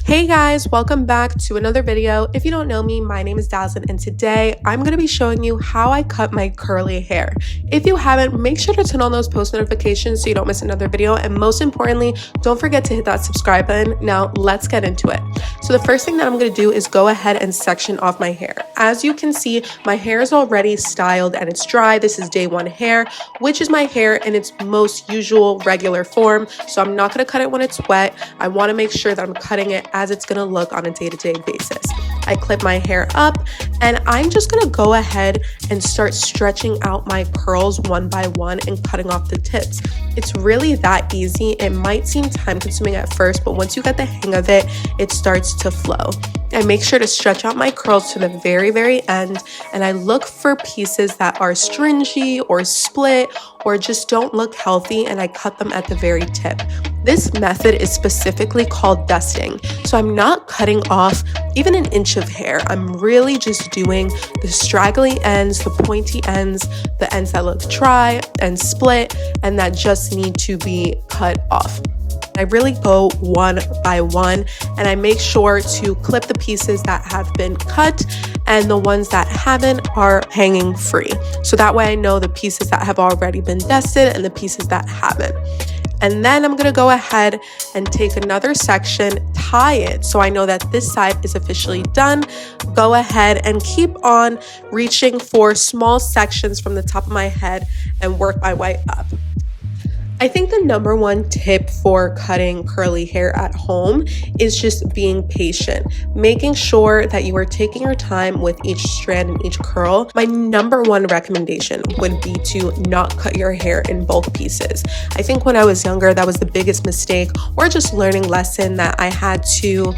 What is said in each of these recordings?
Hey guys, welcome back to another video. If you don't know me, my name is Dazzlin, and today I'm going to be showing you how I cut my curly hair. If you haven't, make sure to turn on those post notifications so you don't miss another video, and most importantly, don't forget to hit that subscribe button. Now let's get into it. So the first thing that I'm going to do is go ahead and section off my hair. As you can see, my hair is already styled and it's dry. This is day one hair, which is my hair in its most usual regular form. So I'm not going to cut it when it's wet. I want to make sure that I'm cutting it as it's going to look on a day-to-day basis. I clip my hair up and I'm just going to go ahead and start stretching out my curls one by one and cutting off the tips. It's really that easy. It might seem time consuming at first, but once you get the hang of it, it starts to flow. I make sure to stretch out my curls to the very end, and I look for pieces that are stringy or split or just don't look healthy, and I cut them at the very tip. This method is specifically called dusting. So I'm not cutting off even an inch of hair. I'm really just doing the straggly ends, the pointy ends, the ends that look dry and split and that just need to be cut off. I really go one by one, and I make sure to clip the pieces that have been cut and the ones that haven't are hanging free. So that way I know the pieces that have already been dusted and the pieces that haven't. And then I'm going to go ahead and take another section, tie it so I know that this side is officially done. Go ahead and keep on reaching for small sections from the top of my head and work my way up. I think the number one tip for cutting curly hair at home is just being patient, making sure that you are taking your time with each strand and each curl. My number one recommendation would be to not cut your hair in bulk pieces. I think when I was younger, that was the biggest mistake or just learning lesson that I had to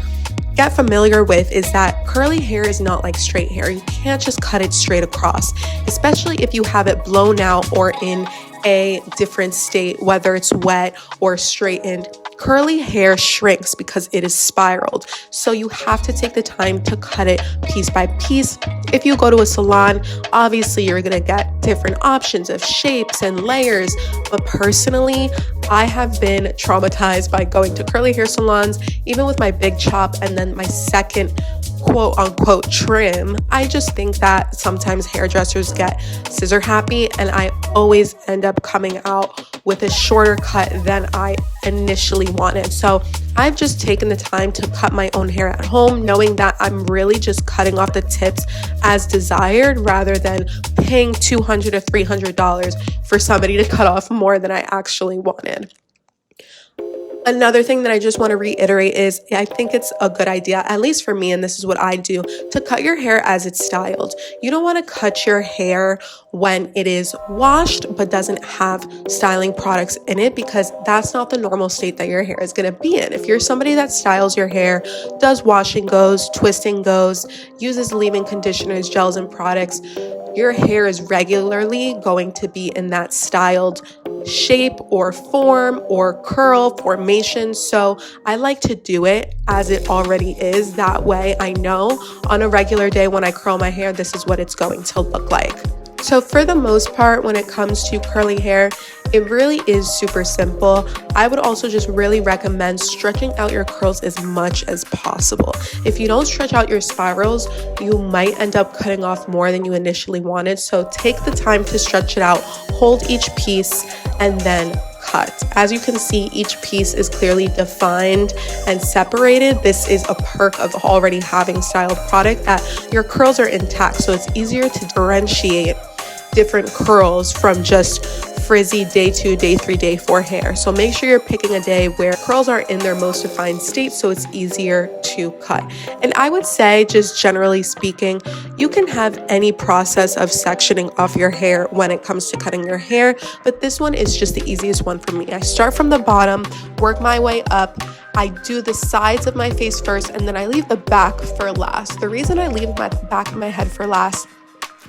get familiar with, is that curly hair is not like straight hair. You can't just cut it straight across, especially if you have it blown out or in a different state, whether it's wet or straightened. Curly hair shrinks because it is spiraled. So you have to take the time to cut it piece by piece. If you go to a salon, obviously you're going to get different options of shapes and layers. But personally, I have been traumatized by going to curly hair salons, even with my big chop and then my second quote unquote trim. I just think that sometimes hairdressers get scissor happy, and I always end up coming out with a shorter cut than I initially wanted. So I've just taken the time to cut my own hair at home, knowing that I'm really just cutting off the tips as desired rather than paying $200 or $300 for somebody to cut off more than I actually wanted. Another thing that I just want to reiterate is I think it's a good idea, at least for me, and this is what I do, to cut your hair as it's styled. You don't want to cut your hair when it is washed but doesn't have styling products in it, because that's not the normal state that your hair is going to be in. If you're somebody that styles your hair, does washing goes, twisting goes, uses leave-in conditioners, gels, and products, your hair is regularly going to be in that styled shape or form or curl formation. So I like to do it as it already is. That way I know on a regular day when I curl my hair, this is what it's going to look like. So for the most part, when it comes to curly hair, it really is super simple. I would also just really recommend stretching out your curls as much as possible. If you don't stretch out your spirals, you might end up cutting off more than you initially wanted. So take the time to stretch it out, hold each piece, and then cut. As you can see, each piece is clearly defined and separated. This is a perk of already having styled product, that your curls are intact, so it's easier to differentiate different curls from just frizzy day 2, day 3, day 4 hair. So make sure you're picking a day where curls are in their most defined state so it's easier to cut. And I would say, just generally speaking, you can have any process of sectioning off your hair when it comes to cutting your hair, but this one is just the easiest one for me. I start from the bottom, work my way up. I do the sides of my face first, and then I leave the back for last. The reason I leave my back of my head for last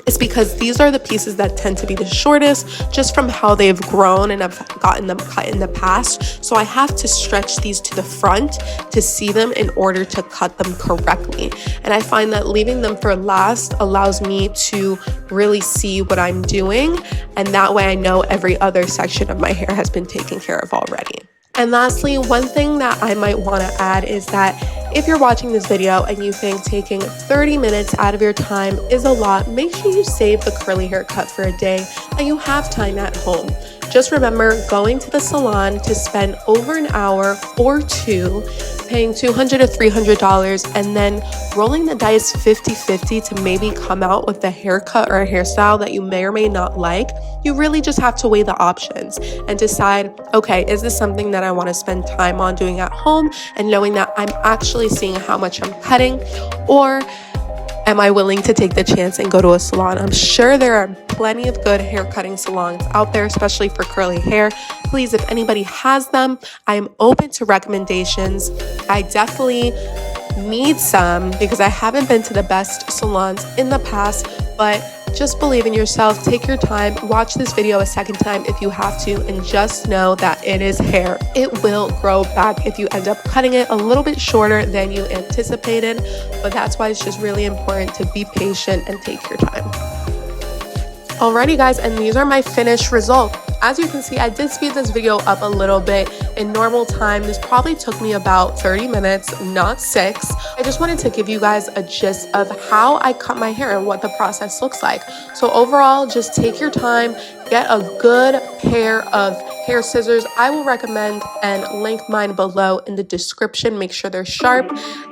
is because these are the pieces that tend to be the shortest, just from how they've grown and I've gotten them cut in the past. So I have to stretch these to the front to see them in order to cut them correctly. And I find that leaving them for last allows me to really see what I'm doing, and that way I know every other section of my hair has been taken care of already. And lastly, one thing that I might want to add is that if you're watching this video and you think taking 30 minutes out of your time is a lot, make sure you save the curly haircut for a day and you have time at home. Just remember going to the salon to spend over an hour or two, paying $200 to $300, and then rolling the dice 50-50 to maybe come out with a haircut or a hairstyle that you may or may not like. You really just have to weigh the options and decide, okay, is this something that I want to spend time on doing at home and knowing that I'm actually seeing how much I'm cutting, or am I willing to take the chance and go to a salon? I'm sure there are plenty of good hair cutting salons out there, especially for curly hair. Please, if anybody has them, I am open to recommendations. I definitely need some because I haven't been to the best salons in the past, but just believe in yourself, take your time, watch this video a second time if you have to, and just know that it is hair. It will grow back if you end up cutting it a little bit shorter than you anticipated, but that's why it's just really important to be patient and take your time. Alrighty guys, and these are my finished results. As you can see, I did speed this video up a little bit. In normal time, this probably took me about 30 minutes, not 6. I just wanted to give you guys a gist of how I cut my hair and what the process looks like. So overall, just take your time, get a good pair of hair scissors. I will recommend and link mine below in the description. Make sure they're sharp,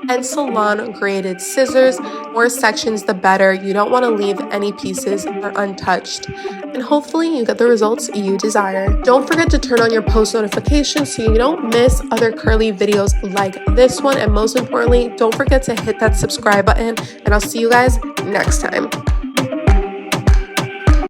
and salon graded scissors. More sections, the better. You don't want to leave any pieces untouched. And hopefully you get the results you desire. Don't forget to turn on your post notifications so you don't miss other curly videos like this one. And most importantly, don't forget to hit that subscribe button, and I'll see you guys next time.